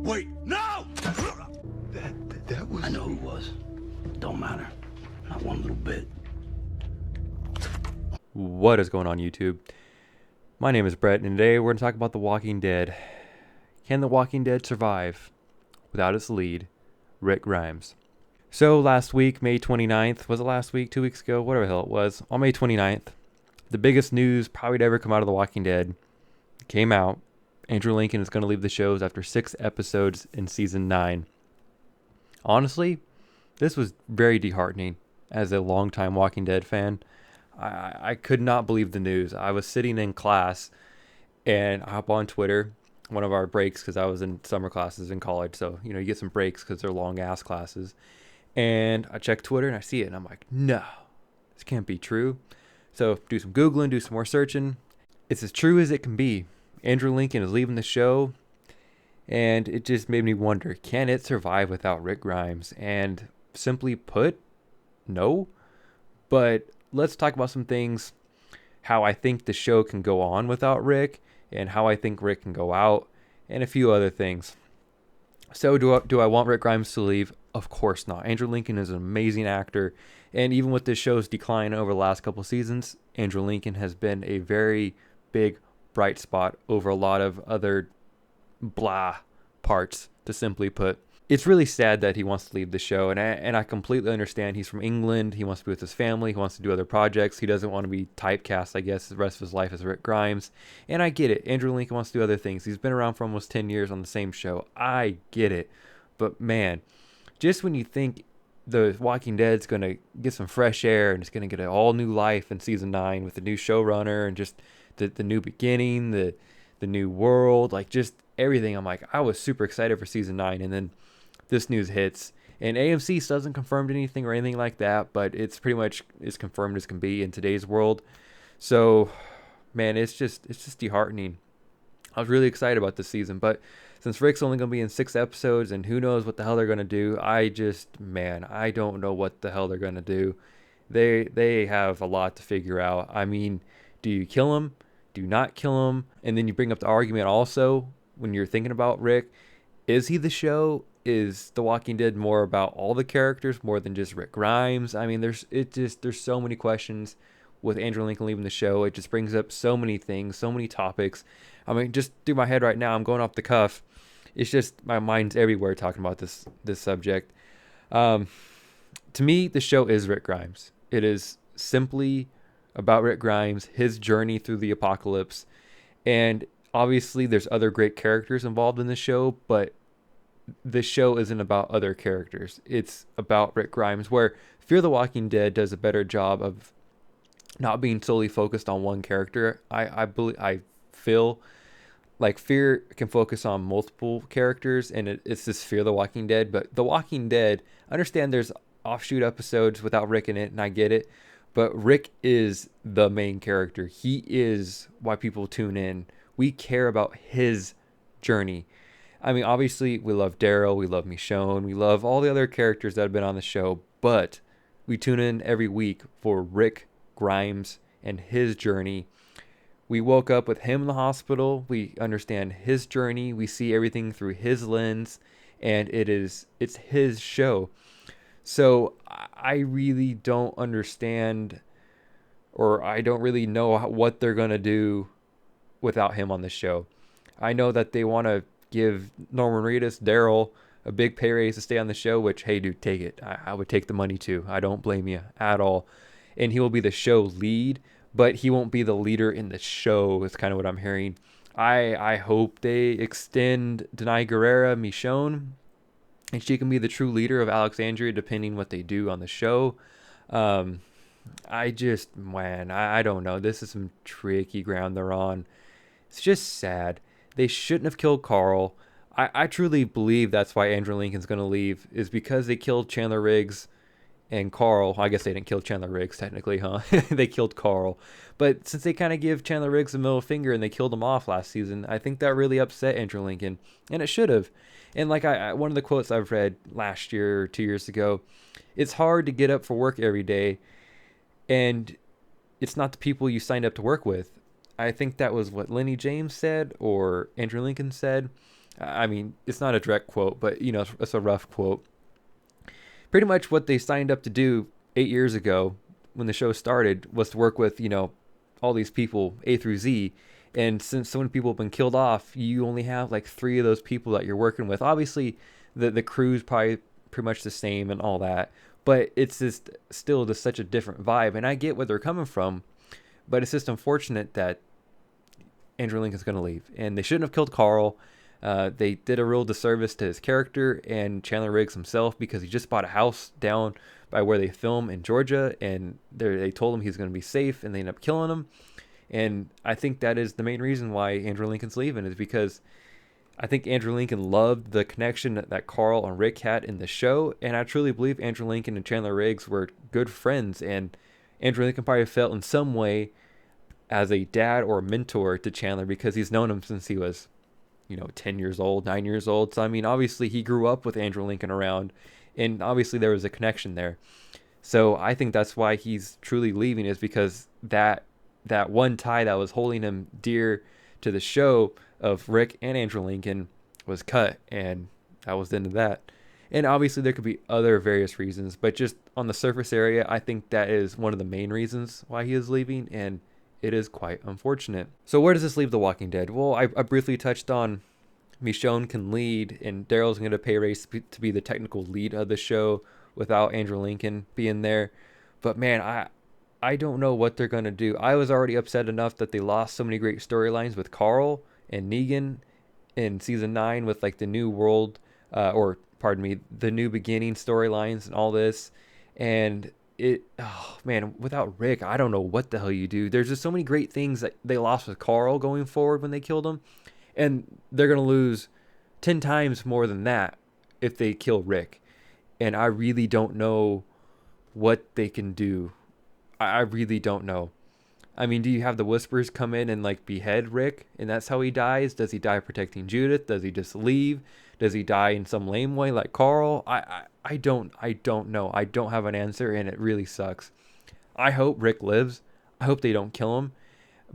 Wait, no! That was... I know who it was. Don't matter. Not one little bit. What is going on, YouTube? My name is Brett, and today we're going to talk about The Walking Dead. Can The Walking Dead survive without its lead, Rick Grimes? So last week, May 29th, was it last week, 2 weeks ago, whatever the hell it was, on May 29th, the biggest news probably to ever come out of The Walking Dead came out. Andrew Lincoln is going to leave the shows after 6 episodes in season 9. Honestly, this was very disheartening as a longtime Walking Dead fan. I could not believe the news. I was sitting in class and I hop on Twitter, one of our breaks, because I was in summer classes in college. So, you get some breaks because they're long ass classes. And I check Twitter and I see it and I'm like, no, this can't be true. So do some Googling, do some more searching. It's as true as it can be. Andrew Lincoln is leaving the show. And it just made me wonder, can it survive without Rick Grimes? And simply put, no. But let's talk about some things, how I think the show can go on without Rick, and how I think Rick can go out, and a few other things. So do I want Rick Grimes to leave? Of course not. Andrew Lincoln is an amazing actor, and even with this show's decline over the last couple seasons, Andrew Lincoln has been a very big bright spot over a lot of other blah parts, to simply put. It's really sad that he wants to leave the show, and I completely understand. He's from England. He wants to be with his family. He wants to do other projects. He doesn't want to be typecast, I guess, the rest of his life as Rick Grimes. And I get it. Andrew Lincoln wants to do other things. He's been around for almost 10 years on the same show. I get it. But man, just when you think The Walking Dead's going to get some fresh air and it's going to get an all new life in season 9 with the new showrunner and just the new beginning, the new world, like just everything. I'm like, I was super excited for season 9, and then this news hits, and AMC still hasn't confirmed anything or anything like that, but it's pretty much as confirmed as can be in today's world. So, man, it's just disheartening. I was really excited about this season, but since Rick's only going to be in 6 episodes, and who knows what the hell they're going to do, I don't know what the hell they're going to do. They have a lot to figure out. I mean, do you kill him? Do you not kill him? And then you bring up the argument also when you're thinking about Rick. Is he the show? Is The Walking Dead more about all the characters more than just Rick Grimes? I mean, there's so many questions with Andrew Lincoln leaving the show. It just brings up so many things, so many topics. I mean, just through my head right now, I'm going off the cuff. It's just my mind's everywhere talking about this subject. To me, the show is Rick Grimes. It is simply about Rick Grimes, his journey through the apocalypse. And obviously there's other great characters involved in the show, but the show isn't about other characters. It's about Rick Grimes, where Fear the Walking Dead does a better job of not being solely focused on one character. I feel like Fear can focus on multiple characters, and it's this Fear the Walking Dead. But The Walking Dead, I understand there's offshoot episodes without Rick in it, and I get it. But Rick is the main character. He is why people tune in. We care about his journey. I mean, obviously, we love Daryl, we love Michonne, we love all the other characters that have been on the show, but we tune in every week for Rick Grimes and his journey. We woke up with him in the hospital. We understand his journey. We see everything through his lens, and it's his show. So I really don't understand, or I don't really know what they're going to do without him on the show. I know that they want to give Norman Reedus, Daryl, a big pay raise to stay on the show, which, hey, dude, take it. I would take the money too. I don't blame you at all. And he will be the show lead, but he won't be the leader in the show, is kind of what I'm hearing. I hope they extend Denai Guerrera, Michonne, and she can be the true leader of Alexandria, depending what they do on the show. I don't know. This is some tricky ground they're on. It's just sad. They shouldn't have killed Carl. I truly believe that's why Andrew Lincoln's going to leave, is because they killed Chandler Riggs and Carl. I guess they didn't kill Chandler Riggs, technically, huh? They killed Carl. But since they kind of give Chandler Riggs the middle finger and they killed him off last season, I think that really upset Andrew Lincoln. And it should have. And like one of the quotes I've read last year or 2 years ago, it's hard to get up for work every day, and it's not the people you signed up to work with. I think that was what Lenny James said or Andrew Lincoln said. I mean, it's not a direct quote, but it's a rough quote. Pretty much what they signed up to do 8 years ago when the show started was to work with, all these people A through Z. And since so many people have been killed off, you only have like three of those people that you're working with. Obviously, the crew's probably pretty much the same and all that, but it's just still just such a different vibe. And I get where they're coming from, but it's just unfortunate that Andrew Lincoln's going to leave, and they shouldn't have killed Carl. They did a real disservice to his character and Chandler Riggs himself because he just bought a house down by where they film in Georgia, and they told him he's going to be safe, and they end up killing him. And I think that is the main reason why Andrew Lincoln's leaving, is because I think Andrew Lincoln loved the connection that Carl and Rick had in the show, and I truly believe Andrew Lincoln and Chandler Riggs were good friends, and Andrew Lincoln probably felt in some way as a dad or a mentor to Chandler because he's known him since he was 10 years old, 9 years old. So, I mean, obviously he grew up with Andrew Lincoln around, and obviously there was a connection there. So I think that's why he's truly leaving, is because that one tie that was holding him dear to the show of Rick and Andrew Lincoln was cut, and that was the end of that. And obviously there could be other various reasons, but just on the surface area, I think that is one of the main reasons why he is leaving, and it is quite unfortunate. So where does this leave The Walking Dead? Well, I briefly touched on Michonne can lead, and Daryl's going to pay race to be the technical lead of the show without Andrew Lincoln being there. But man, I don't know what they're going to do. I was already upset enough that they lost so many great storylines with Carl and Negan in season 9 with like the new world, the new beginning storylines and all this. And oh man, without Rick, I don't know what the hell you do. There's just so many great things that they lost with Carl going forward when they killed him, and they're gonna lose 10 times more than that if they kill Rick. And I really don't know what they can do. I really don't know. I mean, do you have the Whisperers come in and like behead Rick, and that's how he dies? Does he die protecting Judith? Does he just leave? Does he die in some lame way like Carl? I don't know. I don't have an answer, and it really sucks. I hope Rick lives. I hope they don't kill him.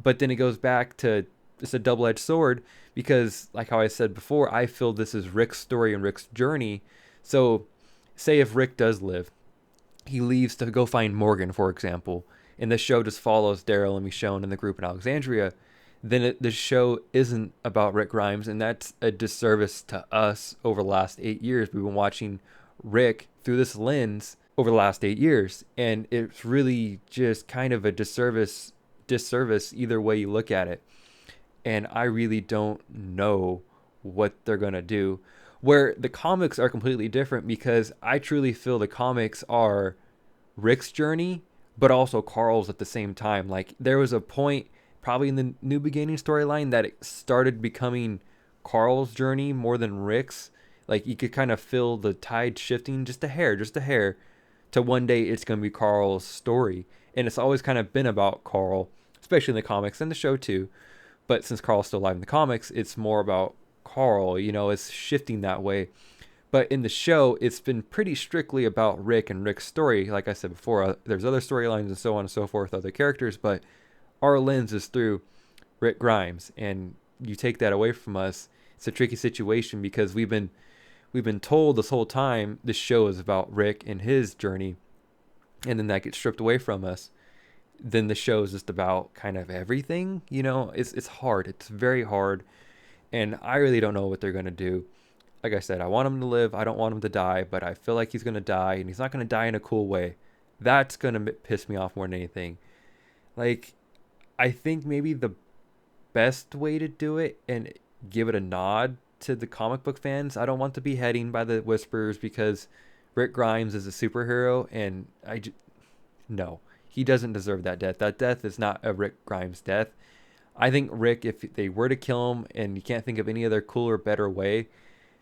But then it goes back to it's a double-edged sword, because like how I said before, I feel this is Rick's story and Rick's journey. So say if Rick does live, he leaves to go find Morgan, for example, and the show just follows Daryl and Michonne and the group in Alexandria, then the show isn't about Rick Grimes, and that's a disservice to us over the last 8 years. We've been watching Rick through this lens over the last 8 years, and it's really just kind of a disservice either way you look at it. And I really don't know what they're going to do. Where the comics are completely different, because I truly feel the comics are Rick's journey, but also Carl's at the same time. Like, there was a point probably in the New Beginning storyline that it started becoming Carl's journey more than Rick's. Like, you could kind of feel the tide shifting just a hair, to one day it's going to be Carl's story. And it's always kind of been about Carl, especially in the comics and the show too. But since Carl's still alive in the comics, it's more about Carl, it's shifting that way. But in the show, it's been pretty strictly about Rick and Rick's story. Like I said before, there's other storylines and so on and so forth, other characters, but our lens is through Rick Grimes. And you take that away from us, it's a tricky situation, because we've been told this whole time this show is about Rick and his journey, and then that gets stripped away from us. Then the show is just about kind of everything. It's hard. It's very hard. And I really don't know what they're going to do. Like I said, I want him to live. I don't want him to die, but I feel like he's going to die, and he's not going to die in a cool way. That's going to piss me off more than anything. Like, I think maybe the best way to do it and give it a nod to the comic book fans, I don't want the beheading by the Whisperers, because Rick Grimes is a superhero, and no, he doesn't deserve that death. That death is not a Rick Grimes death. I think Rick, if they were to kill him and you can't think of any other cooler, better way,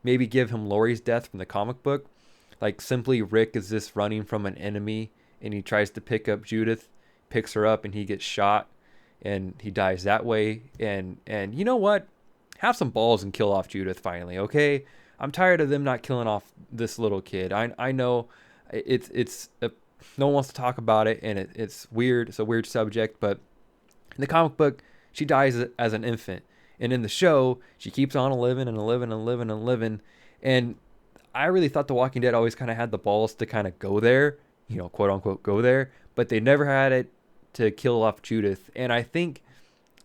maybe give him Laurie's death from the comic book. Like, simply Rick is just running from an enemy, and he tries to pick up Judith, picks her up, and he gets shot, and he dies that way. And you know what? Have some balls and kill off Judith finally, okay? I'm tired of them not killing off this little kid. I know no one wants to talk about it, and it's weird. It's a weird subject, but in the comic book, she dies as an infant, And in the show, she keeps on living and living and living and living. And I really thought The Walking Dead always kind of had the balls to kind of go there, you know, quote unquote, go there. But they never had it to kill off Judith. And I think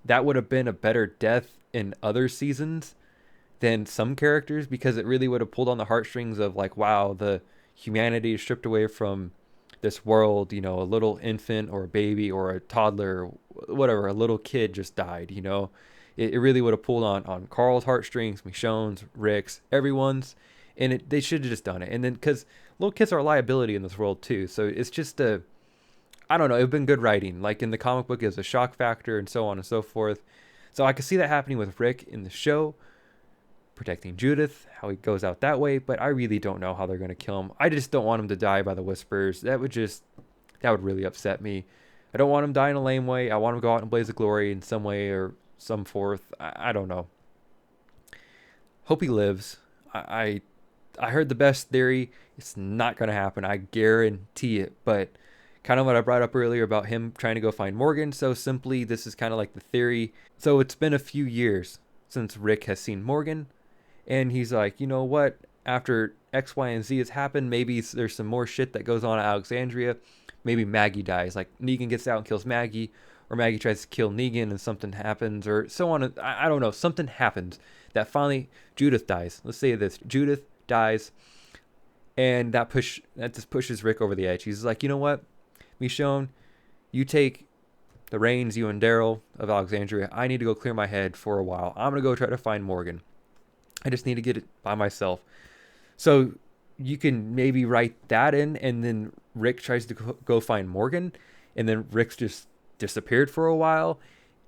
that would have been a better death in other seasons than some characters, because it really would have pulled on the heartstrings of like, wow, the humanity is stripped away from this world. You know, a little infant or a baby or a toddler, whatever, a little kid just died, you know. It really would have pulled on Carl's heartstrings, Michonne's, Rick's, everyone's. And they should have just done it. And then, because little kids are a liability in this world too. So it's just I don't know, it would have been good writing. Like in the comic book, it was a shock factor and so on and so forth. So I could see that happening with Rick in the show, protecting Judith, how he goes out that way. But I really don't know how they're going to kill him. I just don't want him to die by the Whispers. That would really upset me. I don't want him to die in a lame way. I want him to go out in a blaze of glory in some way or some forth. I don't know. Hope he lives. I heard the best theory. It's not going to happen. I guarantee it. But kind of what I brought up earlier about him trying to go find Morgan. So simply, this is kind of like the theory. So it's been a few years since Rick has seen Morgan. And he's like, you know what? After X, Y, and Z has happened, maybe there's some more shit that goes on at Alexandria. Maybe Maggie dies. Like Negan gets out and kills Maggie. Or Maggie tries to kill Negan and something happens. Or so on. I don't know. Something happens that finally Judith dies. Let's say this. Judith dies. And that just pushes Rick over the edge. He's like, you know what? Michonne, you take the reins, you and Daryl of Alexandria. I need to go clear my head for a while. I'm going to go try to find Morgan. I just need to get it by myself. So you can maybe write that in, and then Rick tries to go find Morgan, and then Rick's just disappeared for a while.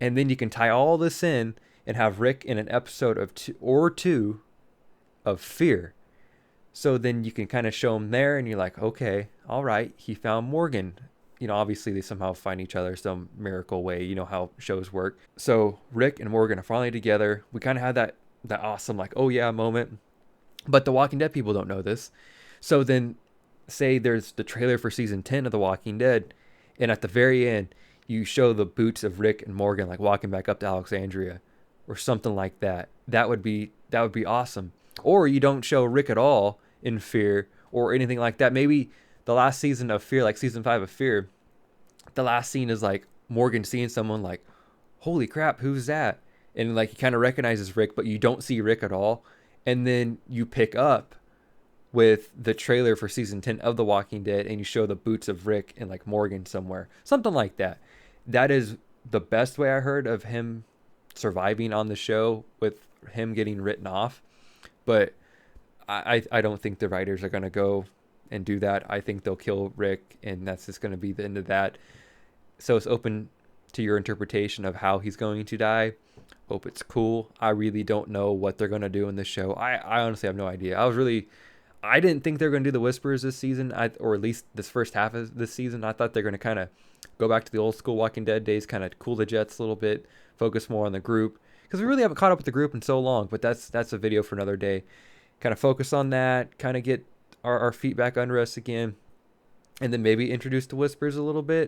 And then you can tie all this in and have Rick in an episode of two of Fear. So then you can kind of show him there, and you're like, okay, all right, he found Morgan. You know, obviously they somehow find each other some miracle way. You know how shows work. So Rick and Morgan are finally together. We kind of had that awesome, like, oh yeah, moment. But the Walking Dead people don't know this. So then say there's the trailer for season 10 of The Walking Dead, and at the very end, you show the boots of Rick and Morgan like walking back up to Alexandria or something like that. That would be awesome. Or you don't show Rick at all in Fear or anything like that. Maybe the last season of Fear, like season 5 of Fear, the last scene is like Morgan seeing someone like, holy crap, who's that? And like he kind of recognizes Rick, but you don't see Rick at all. And then you pick up with the trailer for season 10 of The Walking Dead, and you show the boots of Rick and like Morgan somewhere. Something like that. That is the best way I heard of him surviving on the show, with him getting written off. But I don't think the writers are going to go and do that. I think they'll kill Rick, and that's just going to be the end of that. So it's open to your interpretation of how he's going to die. Hope it's cool. I really don't know what they're going to do in this show. I honestly have no idea. I didn't think they were going to do the Whispers this season, or at least this first half of this season. I thought they're going to kind of go back to the old school Walking Dead days, kind of cool the jets a little bit, focus more on the group. Because we really haven't caught up with the group in so long, but that's a video for another day. Kind of focus on that, kind of get our feet back under us again, and then maybe introduce the Whispers a little bit.